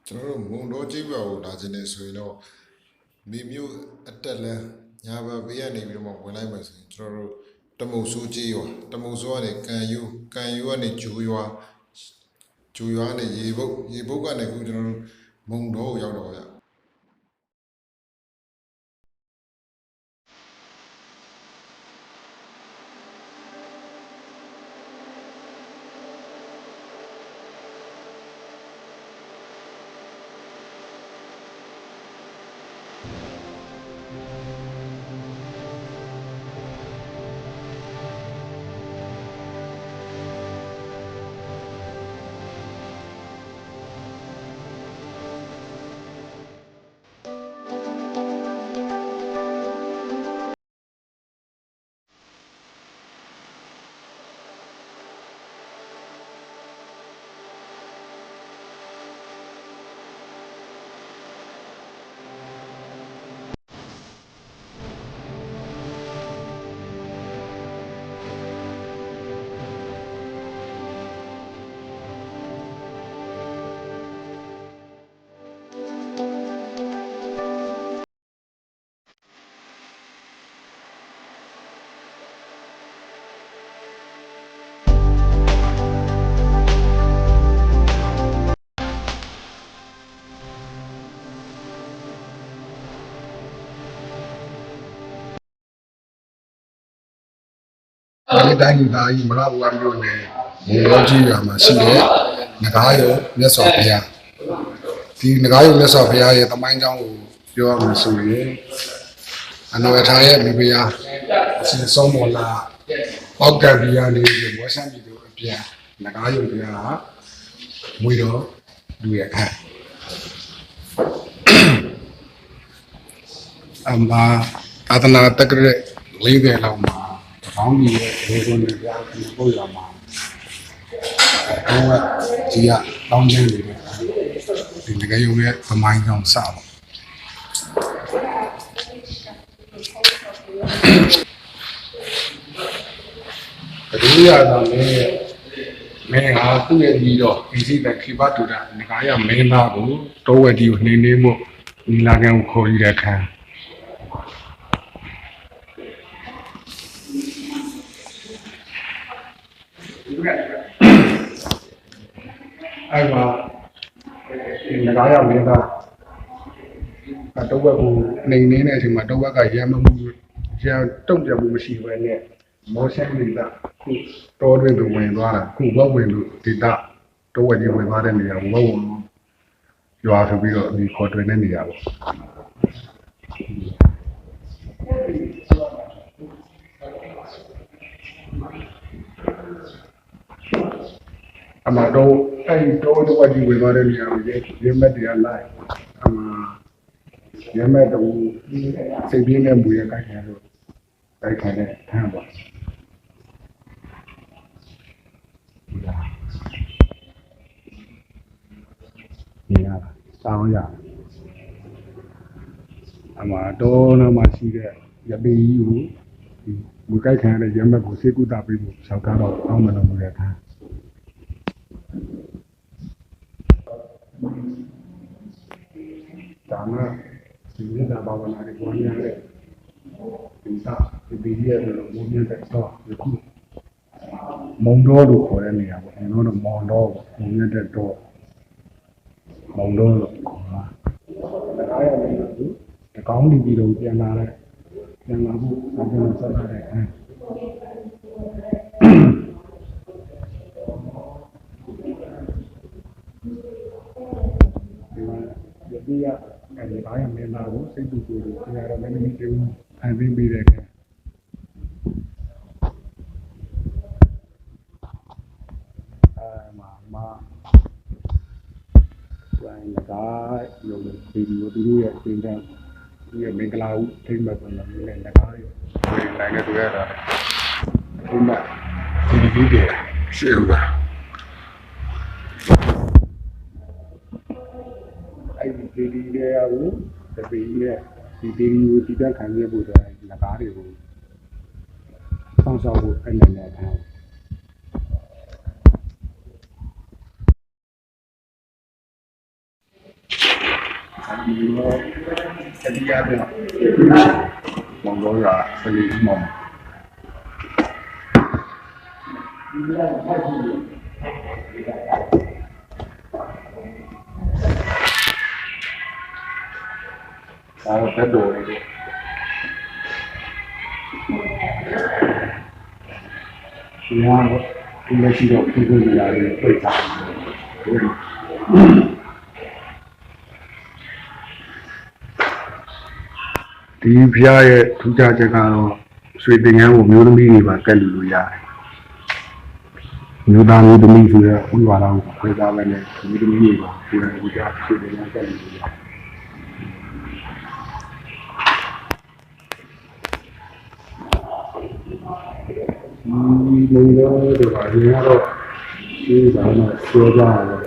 ကျွန်တော်တို့မုံတော်ကြီးပါကိုလာခြင်းနဲ့ဆိုရင်တော့မိမျိုးအတက်လန်းညာဘက်ဘေးကနေပြီးတော့ဝင်လိုက်မယ်ဆိုရင်ကျွန်တော်တို့တမုံဆိုးကြီးရွာတမုံဆိုးကနေကန်ယူကနေဂျူရွာနဲ့ရေဘုတ်ကနေခုကျွန်တော်တို့မုံတော်ကိုရောက်တော့ဗျဒီတိုင်းဒါကြီးမရဘူးအမျိုးနဲ့မောကြီးရွာမှာရှိတဲ့ငကားရုံမြတ်စွာဘုရားဒီငကားရုံမြတ်စွာဘုရားရဲ့သမိုင်းကြောင်းကိုပြောရမှာဆိုရင်အနော်ထားရဲ့မိဖုရားအရှင်ဆုံးမော်လာပောက်ကံဘီယာနေပြီးမောရှမ်းပြည်သူအပြန်ငကားရုံဘုရားကမွေတော်လူရဲ့အခါအမသာသနာတက္ကရာ40လောက်မှာကောင်းကြီးရဲ့ဒေသနဲ့ကြားပြီးပို့ရမှာတော့ကြီးကတောင်းကျင်းနေတဲ့ဒီငကရုံရဲ့သမိုင်းကြောင့်စပါဒီရတာမင်းဟာသူ့ရဲ့ကြီးတော့ဒီစိတ်နဲ့ခိပတူတာငကားရမင်းသားကိုတောဝက်ကြီးကိုနှင်းနှင်းမို့နီလာကန်ကိုခေါ်ရတဲ့ခံအဲ့မှာငကားရမင်းသားတော့ဘက်ကိုနေနေတဲ့အချိန်မှာတော့ဘက်ကရမ်းမမှုရမ်းတုံ့ပြန်မှုမရှိဘဲနဲ့မောရှမ်းဒေသခုတော်တွင်သူဝင်သွားတာခုဘက်ဝင်သူဒေသတော့ဝက်ကြီးဝင်သွားတဲ့နေရာဘက်ဝင်ရွာဆိုပြီးတော့ဒီခေါ်တွင်တဲ့နေရာပေါ့အမတော့အဲ့ဒီတော့ဝက်ကြီးဝင်သွားတဲ့နေရာကိုရမက်တရားလိုက်အမရမက်တော့စိတ်ပြင်းနဲ့မူရကိုက်ခံလို့ကိုက်ခံတဲ့ထမ်းပါဒီရစောင်းရအမတော့နမှာရှိတဲ့ရပေကြီးကိုဒီမူကိုက်ခံတဲ့ရမက်ကိုစေကုတာပေးဖို့ဆောက်ထားတော့အောင်းမလို့မူရထားဒါမှဒီနေ့တာဘာဝနာတွေပေါ်ရတဲ့ဒီစားဒီပြည်ရဲ့လိုမျိုးတဲ့တော့ဒီခုမုံတော်လို့ခေါ်တဲ့နေရာပေါ့ကျွန်တော်တို့မောင်တော်မုံရတဲ့တော့မောင်တော်လို့ခေါ်တာဒါရမယ်လို့ဒီကောင်းဒီပြည်တော်ပြန်လာတဲ့ပြန်လာဖို့အပြင်ဆက်လာတဲ့ဒီရအဲဒီဘာရမင်းသားကိုစိတ်တူကိုဒီရတော့မင်းမင်းတူအန်သိပြီးတဲ့ခဲမာပြန်လာရုံနဲ့ဗီဒီယိုသူတို့ရဲ့အင်တန်ဒီမင်္ဂလာဦးထိမ့်မဲ့ပုံစံမျိုးနဲ့ငကားတွေနိုင်နေတွေ့ရတာဒီမှာဒီကရှေ့ဦးပါအဲ့ဒီဗီဒီယိုကိုတပည့်နဲ့ဒီဗီဒီယိုတည်တံ့ခံရဖို့အတွက်ငကားတွေကိုစောင့်ရှောက်ဖို့အဲ့နဲ့ထား ဒီလိုအဒီရတဲ့မောင်တော်ကပလီမောင်ဒါတော့တော်နေတယ်ဒီဟာဒီလိုရှိတော့ဒီလိုနေရာတွေပြတ်သွားတယ်ဒီဖျားရဲ့ထူးခြားချက်ကတော့ရွှေတင်ငန်းကိုမျိုးသမီးတွေပါကတ်လူလို့ရတယ်မျိုးသားမျိုးသမီးဆိုတဲ့ဥပဒေကိုခွဲခြားမယ်နဲ့မျိုးသမီးတွေပါကိုယ်တိုင်ကိုယ်ကြရွှေတင်ငန်းကတ်လူလို့ရတယ်ဒီလိုတွေပါရင်တော့ဒီဘာမှပြောကြရတယ်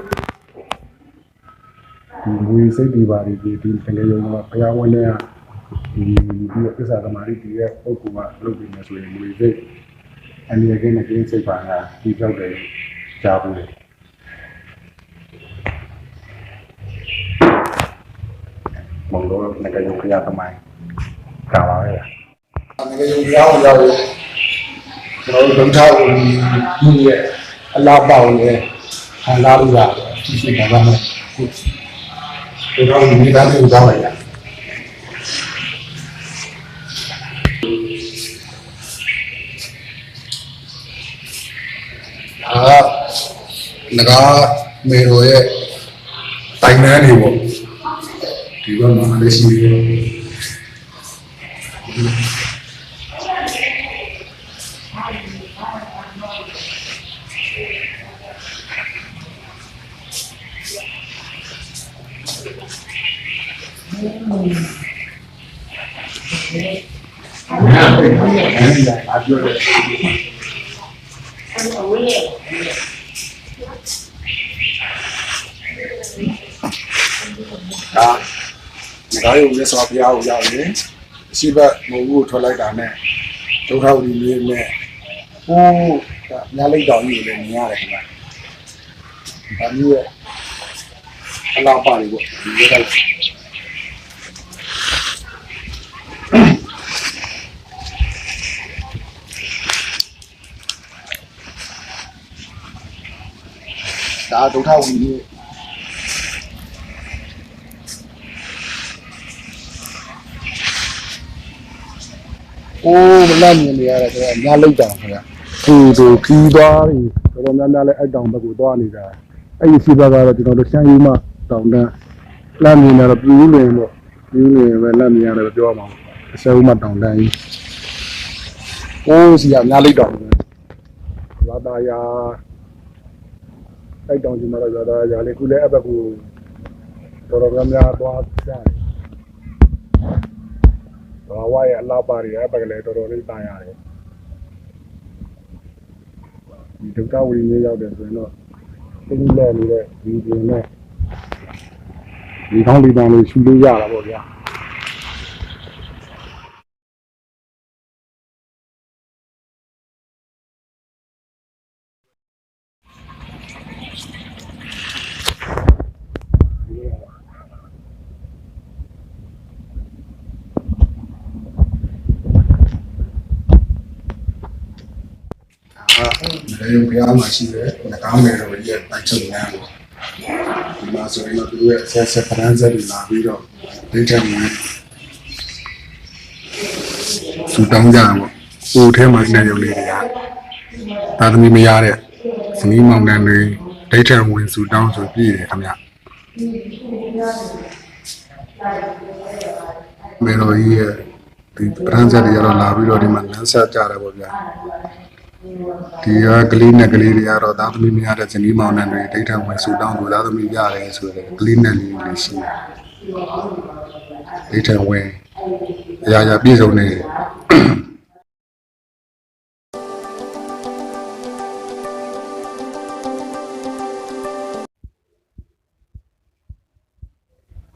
ဒီဝိစိတ်ဒီပါဒီတကယ်ရောဘုရားဝန်နဲ့ဒီသစ္စာသမารိဒီရဲ့ပုဂ္ဂိုလ်ကလုပ်ပြီးနေဆိုရင်ဝိစိတ်အနည်းငယ်နဲ့ကျင်းစိတ်ပါကဒီပြောက်တယ်ကြားဘူးလေမင်္ဂလာနဂယုခရသမိုင်းကာပါပဲနဂယုခရအောင်ရောက်ရင်ကျွန်တော်တို့ဒုထောက်ဒီရဲ့အလားပေါင်းရဲ့ခံစားလို့ရတယ်ဒီစိတ်ကဘာမှဒီတော့ဒီသားကိုကြောက်လိုက်ရငါမေရိုရဲ့တိုင်နှန်းတွေပေါ့ဒီဘက်မှာလည်းရှိသေးတယ်ဒါရုံနဲ့ဆော်ပြားကိုရောက်ရင်ရှိဘက်မဟုတ်ဘူးထွက်လိုက်တာနဲ့ဒုက္ခဝီလေးနဲ့ဟိုးညာလိုက်တောင်ကြီးကိုလည်းမြင်ရတယ်ခင်ဗျာဒါမျိုးရဲ့အလားပါလေးပေါ့ဒီလိုလိုက်ဒါဒုက္ခဝီလေးโอ้မလန့်မြင်နေရတယ်ဆိုတော့ညာလိုက်တာခင်ဗျာသူခီးသွားပြီတော်တော်များများလဲအဲ့တောင်ဘက်ကိုသွားနေတာအဲ့ဒီစီဘက်ကတော့ကျွန်တော်တို့ရှမ်းရီမတောင်တန်းလန့်မြင်တော့ပြူးလင်ပေါ့ပြူးလင်ပဲလန့်မြင်ရတယ်ပြောမှာအစဲဦးမတောင်တန်းကြီးโอ้စီကညာလိုက်တောင်ရွာသားရအဲ့တောင်ကြီးမှာတော့ရွာသားရလေခုလဲအဲ့ဘက်ကိုတော်တော်များများသွားကြတယ်ဘာဝရဲ့အလားပါတွေအဲ့ဘက်ကလည်းတော်တော်လေးတာရတယ်ဒီဒုက္ခဝိနည်းရောက်တယ်ဆိုရင်တော့သိလဲနေတဲ့ဒီပြင်နဲ့ဒီကောင်းလေးတန်းလေးရှူလို့ရတာပေါ့ဗျာရုပ်ပြားမှာရှိတဲ့ငကားမယ်တော်ရဲ့ပိုက်ချုပ်လမ်းပေါ့ဒီမှာဆိုရင်တော့သူရဲ့ဆက်ဖရန်ဆက်တွေလာပြီးတော့ဒိတ်ချက်မှာစူတောင်းကြပေါ့ကိုယ်ထဲမှာရှိတဲ့ရုပ်လေးတွေကသာသမီမရတဲ့ဇနီးမောင်နှံတွေဒိတ်ချက်ဝင်စူတောင်းဆိုပြည့်တယ်ခင်ဗျမယ်တော်ရဲ့ဒီဖရန်ဆက်တွေကတော့လာပြီးတော့ဒီမှာလမ်းဆက်ကြတာပေါ့ဗျာဒီကလေးနဲ့ကလေးတွေကတော့သားသမီးမရတဲ့ဇနီးမောင်နှံတွေဒိတ်ထဝင်ဆူတောင်းလို့သားသမီးရတယ်ဆိုတော့ကလေးနဲ့လေးလေးရှိတယ်ဒိတ်ထဝင်အရာပြည့်စုံနေတယ်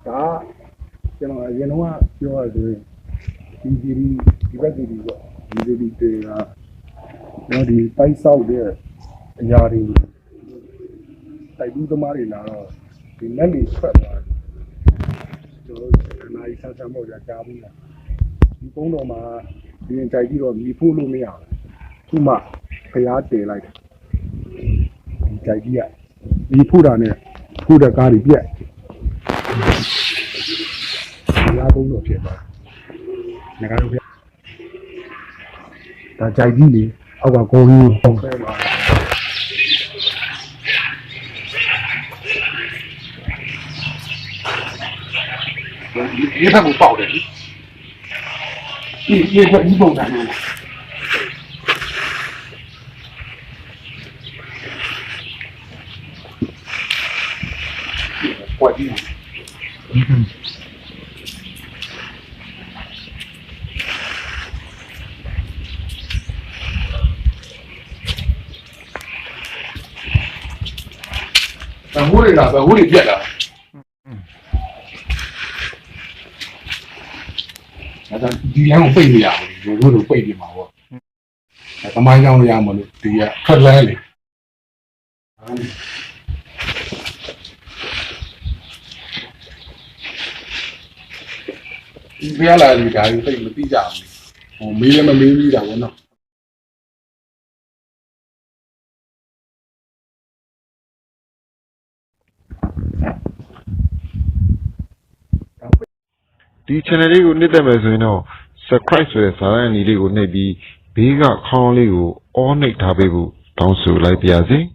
ဒါကျွန်တော်အရင်တော့ပြောရဆိုရင်ဒီဘက်ဒီပေါ့ဒီတွေကနော်ဒီပိုက်ဆောက်တဲ့အရာတွေတိုက်ဘူးသမားတွေလာတော့ဒီလက်တွေထွက်သွားတယ် ကျွန်တော်တို့နာရီဆန်းဆန်းပေါ့ကြာကြားဘူးလားဒီကုန်းတော်မှာဒီရင်ကြိုက်ပြီးတော့မြည်ဖို့လို့မရဘူးခုမှဖျားတည်လိုက်တယ်ဒီကြိုက်ကြီးကမြည်ဖို့တာနဲ့ဖို့တဲ့ကားတွေပြက်ဖျားကုန်းတော်ဖြစ်သွားတယ်ငါတို့ဖျားဒါကြိုက်ကြီးလေအောက်ကကုန်းကြီးပုံဖဲမှာဒီဘက်ကိုပေါက်တယ်ဒီဘက်ဒီပုံစံမျိုးပွက်ပြီးဘယ်ဟိုးတွေလားဘယ်ဟိုးတွေပြက်လာဒါဒီလမ်းကိုပိတ်နေရဘူးဒီလိုလိုပိတ်နေမှာပေါ့အဲသမိုင်းကြောင်းရမလို့ဒီကထွက်လန်းလေဒီပြလာဒီဓာတ်ပိတ်မသိကြဘူးဟိုမေးလည်းမမေးဘူးတာပေါ့နော်ဒီ channel လေးကိုနှိမ့်သက်မယ်ဆိုရင်တော့ subscribe ဆိုတဲ့စာရင်းအနီလေးကိုနှိပ်ပြီးဘေးကခေါင်းလေးကို all နှိပ်ထားပေးဖို့တောင်းဆိုလိုက်ပါရစေ။